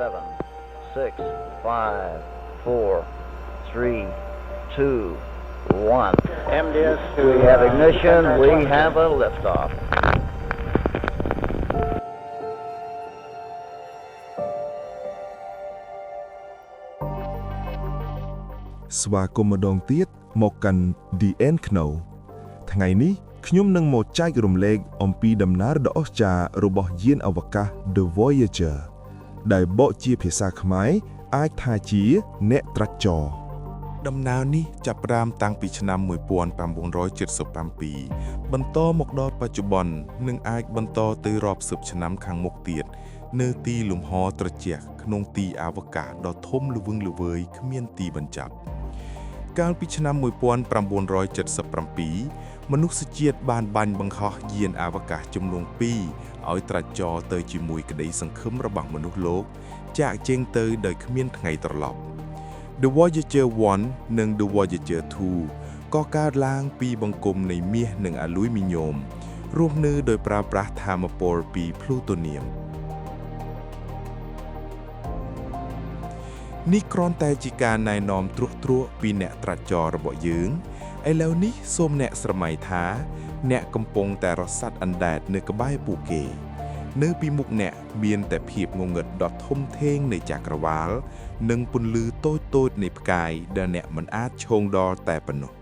7, 6, 5, 4, 3, 2, 1. MDS to We have ignition. We have a liftoff. ស្វាគមន៍ម្ដងទៀតមកកាន់ The End Kno ថ្ងៃនេះខ្ញុំនឹងមកចែករំលែកអំពីដំណើរដ៏អស្ចារ្យរបស់យានអវកាស The Voyager ដែលបកជាភាសាខ្មែរអាចថាជាអ្នកត្រាច់ចរដំណើរនេះចាប់ផ្ដើមតាំងពីឆ្នាំ1977បន្តមកដល់បច្ចុប្បន្ននិងអាចបន្តទៅរាប់សិបឆ្នាំខាងមុខទៀតនៅទីលំហត្រជាក់ក្នុងទីអវកាសដ៏ធំល្វឹងល្វើយគ្មានទីបញ្ចប់កាលពីឆ្នាំ1977មនុស្សជាតិបានបាញ់បង្ហោះយានអវកាសចំនួន2ឲ្យត្រាច់ចរទៅជាមួយក្តីសង្ឃឹមរបស់មនុស្សលោកចាកចេញទៅដោយគ្មានថ្ងៃត្រឡប់ The Voyager 1 និង The Voyager 2 ក៏កើតឡើងពីបង្គំនៃមាសនិងអាលុយមីញ៉ូមរស់នៅដោយប្រើប្រាស់ថាមពលពី Plutonium នេះគ្រាន់តែជាការណែនាំត្រួសត្រាសពីអ្នកត្រាច់ចររបស់យើងឥឡូវនេះសូមអ្នកស្រមៃថាអ្នកកំពុងតែរសាត់អណ្ដែតនៅក្បែរពួកគេនៅពីមុខអ្នកមានតែភាពងងឹតដ៏ធំធេងនៃចក្រវាឡនិងពន្លឺតូចៗនៃផ្កាយដែលអ្នកមិនអាចឈោងដល់តែប៉ុណ្ណោះ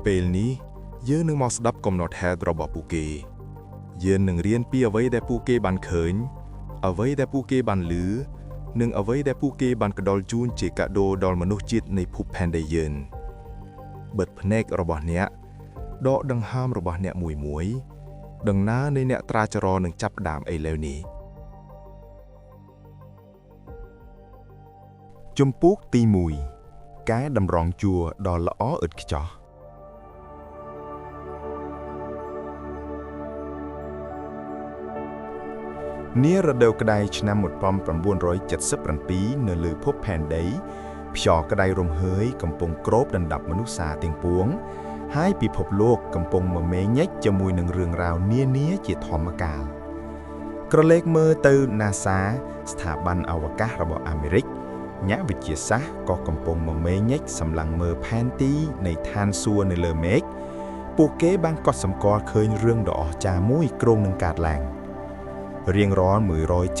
ពេលនេះយើងនឹងមកស្ដាប់កំណត់ហេតុរបស់ពួកគេយើងនឹងរៀនពីអ្វីដែលពួកគេបានឃើញអ្វីដែលពួកគេបានឮនិងអ្វីដែលពួកគេបានផ្ដល់ជូនជាកាដូដល់មនុស្សជាតិនៃភពផែនដីយើងបិទភ្នែករបស់អ្នកដកដង្ហើមរបស់អ្នកមួយដំណើរនៃអ្នកត្រាចរនឹងចាប់ផ្ដើមឥឡូវនេះជំពូកទី1ការតម្រង់ជួរដ៏ល្អឥតខ្ចោះនារដូវក្តៅឆ្នាំ1977នៅលើភពផែនដីខ្យល់ក្តៅរំហើយកំពុងគ្របដណ្ដប់មនុស្សសាទាំងពួងហើយពិភពលោកកំពុងមមាញឹកជាមួយនឹងរឿងរ៉ាវនានាជាធម្មកាលក្រឡេកមើលទៅ NASA ស្ថាប័នអវកាសរបស់អាមេរិកអ្នកវិទ្យាសាស្ត្រក៏កំពុងមមាញឹកសម្លឹងមើលផែនទីនៃឋានសួគ៌នៅលើមេឃពួកគេបានកត់សម្គាល់ឃើញរឿងដ៏អស្ចារ្យមួយគ្រោងនឹងកើតឡើងរៀងរាល់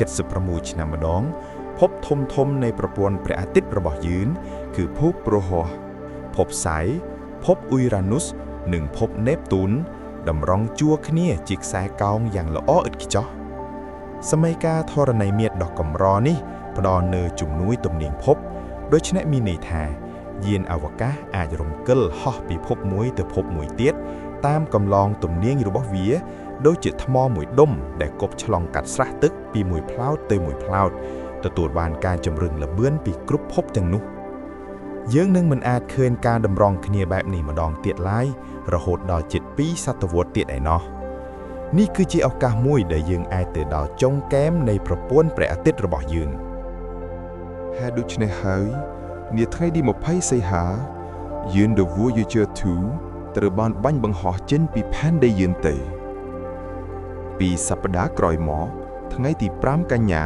176ឆ្នាំម្ដងភពធំនៃប្រព័ន្ធព្រះអាទិត្យរបស់យើងគឺភពព្រហស្បតិ៍ភពសៅរ៍ភពអ៊ុយរ៉ានុសនិងភពនេបទូនតម្រង់ជួរគ្នាជាខ្សែកោងយ៉ាងល្អឥតខ្ចោះសម័យកាលធរណីមាត្រដ៏កម្រនេះផ្ដល់នូវជំនួយទំនាញភពដូច្នេះមានន័យថាយានអវកាសអាចរំកិលហោះពីភពមួយទៅភពមួយទៀតតាមកំឡងទំនាញរបស់វាដូចជាថ្មមួយដុំដែលគប់ឆ្លងកាត់ស្រះទឹកពីមួយផ្លោកទៅមួយផ្លោកទទួលបានការជំរុញល្បឿនពីគ្រប់ភពទាំងនោះយើងនឹងមិនអាចឃើញការតម្រង់គ្នាបែបនេះម្ដងទៀតឡើយរហូតដល់ជិត2សតវត្សរ៍ទៀតឯណោះនេះគឺជាឱកាសមួយដែលយើងអាចទៅដល់ចុងកែមនៃប្រព័ន្ធព្រះអាទិត្យរបស់យើងហើយដូច្នេះហើយនាថ្ងៃទី20សីហាយាន The Voyager 2 ត្រូវបានបាញ់បង្ហោះចេញពីផែនដីយើងទៅពីសប្តាហ៍ក្រោយមកថ្ងៃទី5កញ្ញា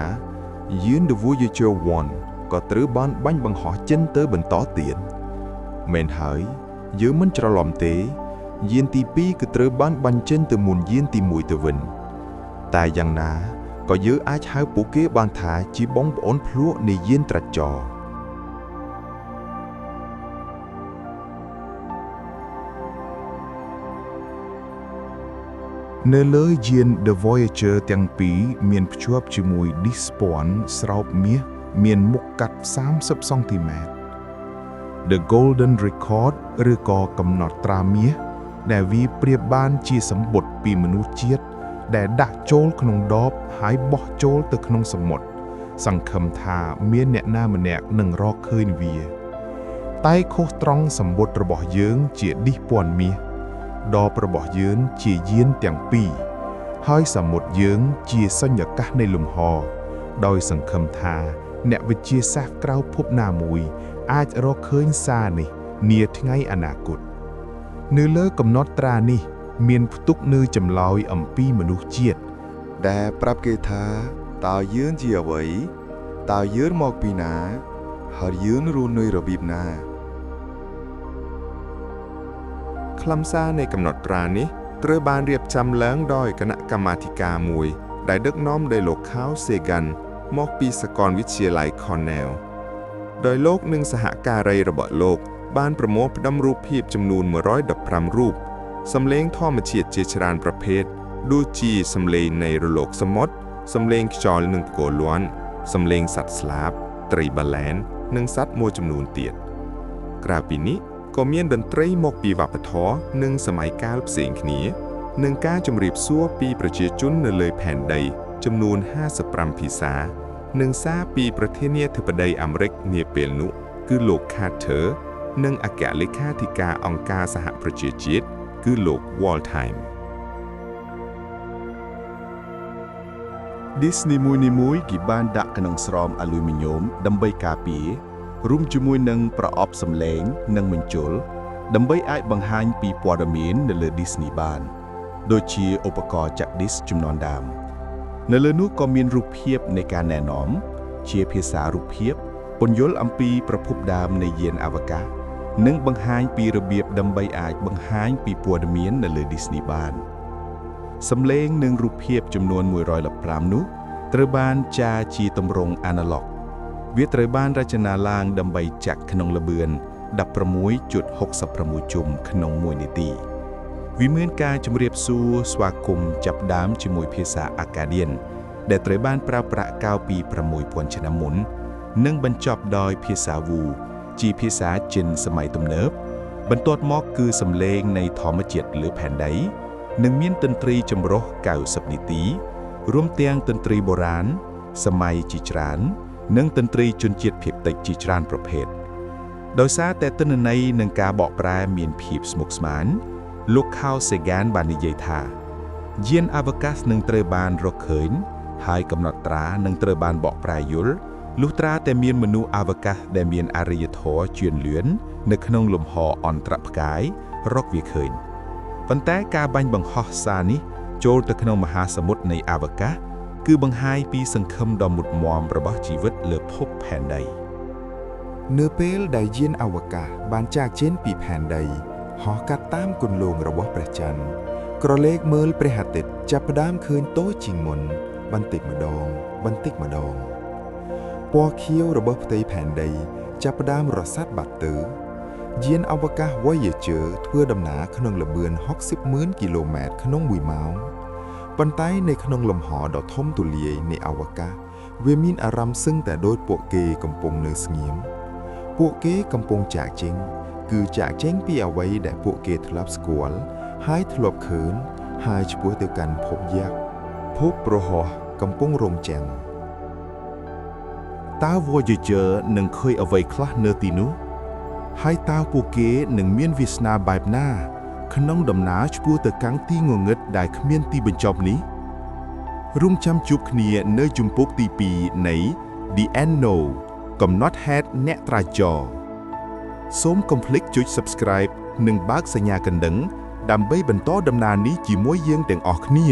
យាន The Voyager 1 ក៏ត្រូវបានបាញ់បង្ហោះចេញទៅបន្តទៀតមែនហើយយើងមិនច្រឡំទេយានទី2គឺត្រូវបានបាញ់ចេញទៅមុនយានទី1ទៅវិញតែយ៉ាងណាក៏យើងអាចហៅពួកគេបានថាជាបងប្អូនភ្លក្សនៃយានត្រាច់ចរនៅលើយាន The Voyager ទាំងពីរមានភ្ជាប់ជាមួយ disk ស្ពាន់ស្រោបមាសមានមុខកាត់30សង់ទីម៉ែត្រ The Golden Record ឬក៏កំណត់ត្រាមាសដែលវាប្រៀបបានជាសម្បត្តិពីមនុស្សជាតិដែលដាក់ចូលក្នុងដបហើយបោះចូលទៅក្នុងសមុទ្រសង្ឃឹមថាមានអ្នកណាម្នាក់នឹងរកឃើញវាតែខុសត្រង់សម្បត្តិរបស់យើងជា disk ពណ៌មាសដបរបស់យើងជាយានទាំងពីរហើយសមុទ្រយើងជាសញ្ញកាសនៃលំហដោយសង្ឃឹមថាអ្នកវិទ្យាសាស្ត្រក្រៅភពណាមួយអាចរកឃើញសារនេះនាថ្ងៃអនាគតនៅលើកំណត់ត្រានេះ មានផ្ទុកនៅចម្លើយអំពីមនុស្សជាតិដែលប្រាប់គេថាតើយើងជាអ្វីតើយើងមកពីណាហើយយើងរស់នៅរបៀបណាខ្លឹមសារនៃកំណត់ត្រានេះត្រូវបានរៀបចំឡើងដោយគណៈកម្មាធិការមួយដែលដឹកនាំដោយលោក Carl Sagan មកពីសាកលវិទ្យាល័យ Cornell ដោយលោកនិងសហការីរបស់លោកបានប្រមូលផ្ដុំរូបភាពចំនួន115រូបសំឡេងធម្មជាតិជាច្រើនប្រភេទដូចជាសំឡេងនៃរលកសមុទ្រសំឡេងខ្យល់និងផ្គរលាន់សំឡេងសត្វស្លាបត្រីបាឡែននិងសត្វមួយចំនួនទៀតក្រៅពីនេះក៏មានតន្ត្រីមកពីវប្បធម៌និងសម័យកាលផ្សេងគ្នានិងការជម្រាបសួរពីប្រជាជននៅលើផែនដីចំនួន55ភាសានិងសារពីប្រធានាធិបតីអាមេរិកនាពេលនោះគឺលោក Carter និងអគ្គលេខាធិការអង្គការសហប្រជាជាតិគឺលោក Waldheim Disney មួយៗគេបានដាក់ក្នុងស្រោមអាលុយមីញ៉ូមដើម្បីការពាររួមជាមួយនឹងប្រអប់សំឡេងនិងបញ្ជុលដើម្បីអាចបង្ហាញពីព័ត៌មាននៅលើ Disney បានដូចជាឧបករណ៍ចាក់ Disc ជំនាន់ដើមនៅលើនោះក៏មានរូបភាពនៃការណែនាំជាភាសារូបភាពពន្យល់អំពីប្រភពដើមនៃយានអវកាសនិងបង្ហាញពីរបៀបដើម្បីអាចបង្ហាញពីព័ត៌មាននៅលើ Disney បានសំឡេងនិងរូបភាពចំនួន115នោះត្រូវបានចារជាទម្រង់ analog វាត្រូវបានរចនាឡើងដើម្បីចាក់ក្នុងល្បឿន 16.66 ជុំក្នុង1នាទីវាមានការជម្រាបសួរស្វាគមន៍ចាប់ដើមជាមួយភាសា Akkadian ដែលត្រូវបានប្រើប្រាស់កាលពី 6000 ឆ្នាំមុននិងបញ្ចប់ដោយភាសា Wu ជាភាសាចិនសម័យទំនើបបន្ទាប់មកគឺសំឡេងនៃធម្មជាតិលើផែនដីនិងមានតន្ត្រីចម្រុះ90នាទីរួមទាំងតន្ត្រីបុរាណសម័យជាច្រើននិងតន្ត្រីជនជាតិភាគតិចជាច្រើនប្រភេទដោយសារតែទិន្នន័យនិងការបកប្រែមានភាពស្មុគស្មាញលោក Carl Sagan បាននិយាយថាយានអវកាសនឹងត្រូវបានរកឃើញហើយកំណត់ត្រានឹងត្រូវបានបកប្រែយល់លុះត្រាតែមានមនុស្សអវកាសដែលមានអរិយធម៌ជឿនលឿននៅក្នុងលំហអន្តរផ្កាយរកវាឃើញប៉ុន្តែការបាញ់បង្ហោះសារនេះចូលទៅក្នុងមហាសមុទ្រនៃអវកាសគឺបង្ហាញពីសង្ឃឹមដ៏មុតមមរបស់ជីវិតលើភពផែនដីនៅពេលដែលយានអវកាសបានចាកចេញពីផែនដីហោះកាត់តាមគន្លងរបស់ព្រះច័ន្ទក្រឡេកមើលព្រះអាទិត្យចាប់ផ្ដើមឃើញតូចជាងមុនបន្តិចម្ដងបន្តិចម្ដងពណ៌ខៀវរបស់ផ្ទៃផែនដីចាប់ផ្ដើមរសាត់បាត់ទៅយានអវកាស Voyager ធ្វើដំណើរក្នុងល្បឿន 60,000 គីឡូម៉ែត្រក្នុង1ម៉ោងប៉ុន្តែនៅក្នុងលំហដ៏ធំទូលាយនៃអវកាសវាមានអារម្មណ៍សឹងតែដូចពួកគេកំពុងនៅស្ងៀមពួកគេកំពុងចាកចេញគឺចាកចេញពីអ្វីដែលពួកគេធ្លាប់ស្គាល់ហើយធ្លាប់ឃើញហើយឆ្ពោះទៅកាន់ភពយក្សភពប្រហោះកំពុងរង់ចាំតើ Voyager នឹងឃើញអ្វីខ្លះនៅទីនោះហើយតើពួកគេនឹងមានវាសនាបែបណាក្នុងដំណើរឆ្ពោះទៅកាន់ទីងងឹតដែលគ្មានទីបញ្ចប់នេះរងចាំជួបគ្នានៅជំពូកទី2នៃ The End Know កំណត់ហេតុអ្នកត្រាចរសូមកុំភ្លេចចុច Subscribe និងបើកសញ្ញាកណ្ដឹងដើម្បីបន្តដំណើរនេះជាមួយយើងទាំងអស់គ្នា